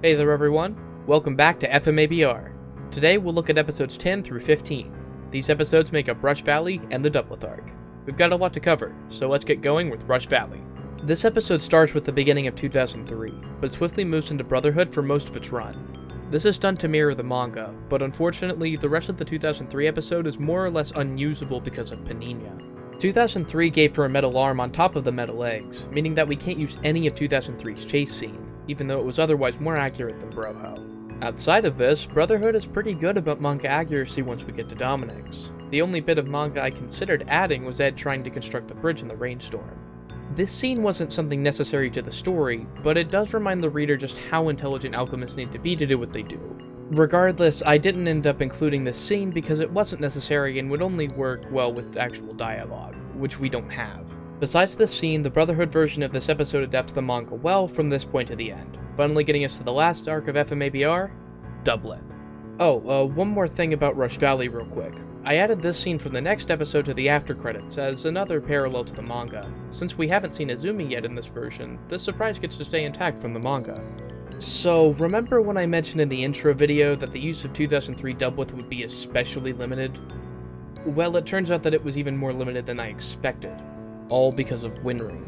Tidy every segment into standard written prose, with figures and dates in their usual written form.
Hey there everyone, welcome back to FMA. Today we'll look at episodes 10 through 15. These episodes make up Rush Valley and the Dublith arc. We've got a lot to cover, so let's get going with Rush Valley. This episode starts with the beginning of 2003, but swiftly moves into Brotherhood for most of its run. This is done to mirror the manga, but unfortunately the rest of the 2003 episode is more or less unusable because of Panina. 2003 gave her a metal arm on top of the metal legs, meaning that we can't use any of 2003's chase scene, even though it was otherwise more accurate than Broho. Outside of this, Brotherhood is pretty good about manga accuracy once we get to Dominic's. The only bit of manga I considered adding was Ed trying to construct the bridge in the rainstorm. This scene wasn't something necessary to the story, but it does remind the reader just how intelligent alchemists need to be to do what they do. Regardless, I didn't end up including this scene because it wasn't necessary and would only work well with actual dialogue, which we don't have. Besides this scene, the Brotherhood version of this episode adapts the manga well from this point to the end, finally getting us to the last arc of FMA, Dublith. Oh, one more thing about Rush Valley real quick. I added this scene from the next episode to the after credits as another parallel to the manga. Since we haven't seen Izumi yet in this version, this surprise gets to stay intact from the manga. So, remember when I mentioned in the intro video that the use of 2003 Dublith would be especially limited? Well, it turns out that it was even more limited than I expected. All because of Winry.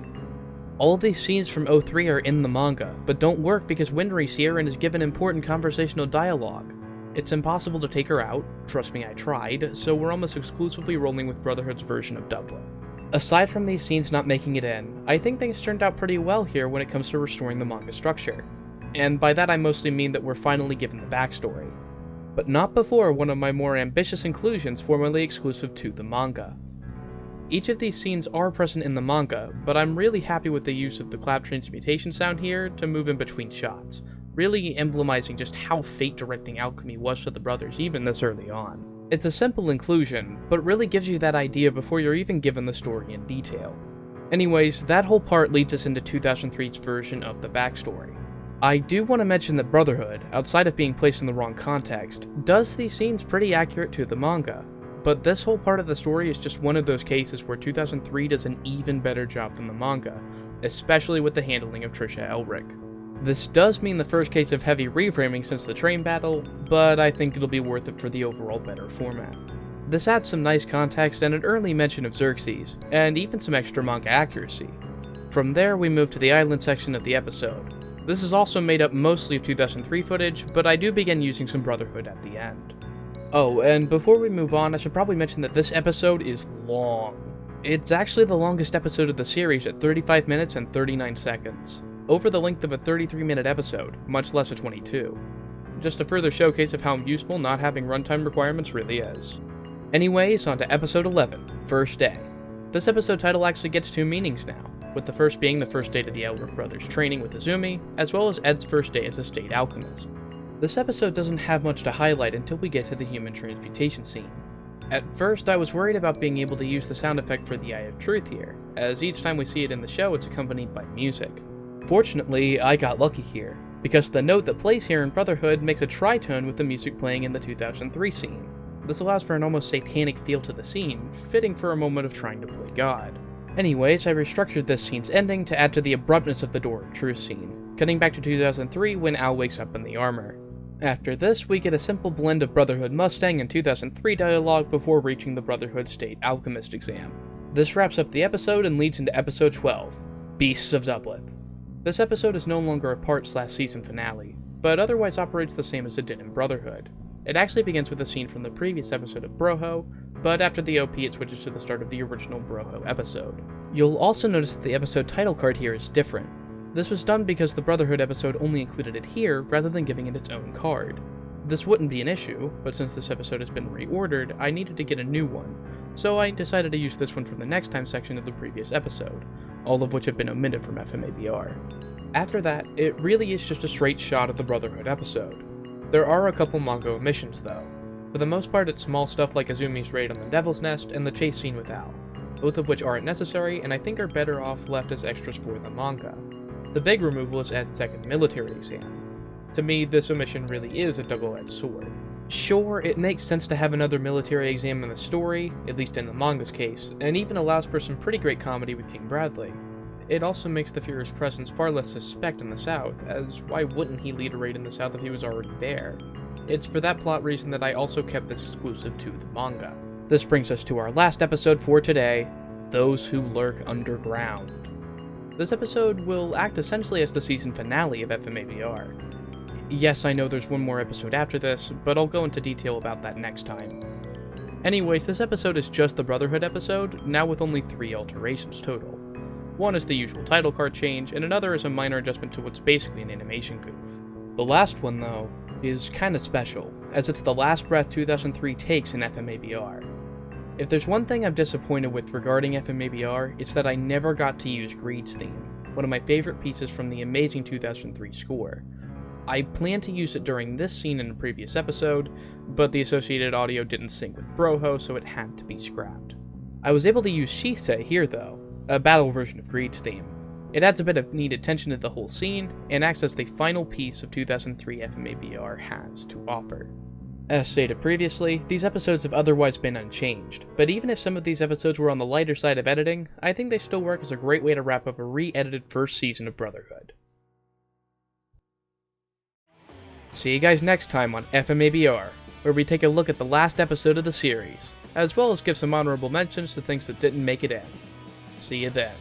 All these scenes from 03 are in the manga, but don't work because Winry's here and is given important conversational dialogue. It's impossible to take her out, trust me I tried, so we're almost exclusively rolling with Brotherhood's version of Dublith. Aside from these scenes not making it in, I think things turned out pretty well here when it comes to restoring the manga structure. And by that I mostly mean that we're finally given the backstory. But not before one of my more ambitious inclusions formerly exclusive to the manga. Each of these scenes are present in the manga, but I'm really happy with the use of the clap transmutation sound here to move in between shots, really emblemizing just how fate-directing alchemy was to the brothers even this early on. It's a simple inclusion, but really gives you that idea before you're even given the story in detail. Anyways, that whole part leads us into 2003's version of the backstory. I do want to mention that Brotherhood, outside of being placed in the wrong context, does these scenes pretty accurate to the manga. But this whole part of the story is just one of those cases where 2003 does an even better job than the manga, especially with the handling of Trisha Elric. This does mean the first case of heavy reframing since the train battle, but I think it'll be worth it for the overall better format. This adds some nice context and an early mention of Xerxes, and even some extra manga accuracy. From there we move to the island section of the episode. This is also made up mostly of 2003 footage, but I do begin using some Brotherhood at the end. Oh, and before we move on, I should probably mention that this episode is long. It's actually the longest episode of the series at 35 minutes and 39 seconds, over the length of a 33-minute episode, much less a 22. Just a further showcase of how useful not having runtime requirements really is. Anyways, on to episode 11, First Day. This episode title actually gets two meanings now, with the first being the first day to the Elric brothers' training with Izumi, as well as Ed's first day as a state alchemist. This episode doesn't have much to highlight until we get to the human transmutation scene. At first, I was worried about being able to use the sound effect for the Eye of Truth here, as each time we see it in the show it's accompanied by music. Fortunately, I got lucky here, because the note that plays here in Brotherhood makes a tritone with the music playing in the 2003 scene. This allows for an almost satanic feel to the scene, fitting for a moment of trying to play God. Anyways, I restructured this scene's ending to add to the abruptness of the Door of Truth scene, cutting back to 2003 when Al wakes up in the armor. After this, we get a simple blend of Brotherhood Mustang and 2003 dialogue before reaching the Brotherhood State Alchemist exam. This wraps up the episode and leads into episode 12, Beasts of Dublith. This episode is no longer a part/season finale, but otherwise operates the same as it did in Brotherhood. It actually begins with a scene from the previous episode of Broho, but after the OP it switches to the start of the original Broho episode. You'll also notice that the episode title card here is different. This was done because the Brotherhood episode only included it here rather than giving it its own card. This wouldn't be an issue, but since this episode has been reordered, I needed to get a new one, so I decided to use this one from the next time section of the previous episode, all of which have been omitted from FMA. After that, it really is just a straight shot of the Brotherhood episode. There are a couple manga omissions though. For the most part it's small stuff like Izumi's raid on the Devil's Nest and the chase scene with Al, both of which aren't necessary and I think are better off left as extras for the manga. The big removal is Ed's second military exam. To me, this omission really is a double-edged sword. Sure, it makes sense to have another military exam in the story, at least in the manga's case, and even allows for some pretty great comedy with King Bradley. It also makes the Führer's presence far less suspect in the South, as why wouldn't he lead a raid in the South if he was already there? It's for that plot reason that I also kept this exclusive to the manga. This brings us to our last episode for today, Those Who Lurk Underground. This episode will act essentially as the season finale of FMABR. Yes, I know there's one more episode after this, but I'll go into detail about that next time. Anyways, this episode is just the Brotherhood episode, now with only 3 alterations total. One is the usual title card change, and another is a minor adjustment to what's basically an animation goof. The last one, though, is kinda special, as it's the last breath 2003 takes in FMABR. If there's one thing I'm disappointed with regarding FMABR, it's that I never got to use Greed's theme, one of my favorite pieces from the amazing 2003 score. I planned to use it during this scene in a previous episode, but the associated audio didn't sync with Broho, so it had to be scrapped. I was able to use Shisei here though, a battle version of Greed's theme. It adds a bit of needed tension to the whole scene, and acts as the final piece of 2003 FMABR has to offer. As stated previously, these episodes have otherwise been unchanged, but even if some of these episodes were on the lighter side of editing, I think they still work as a great way to wrap up a re-edited first season of Brotherhood. See you guys next time on FMABR, where we take a look at the last episode of the series, as well as give some honorable mentions to things that didn't make it in. See you then.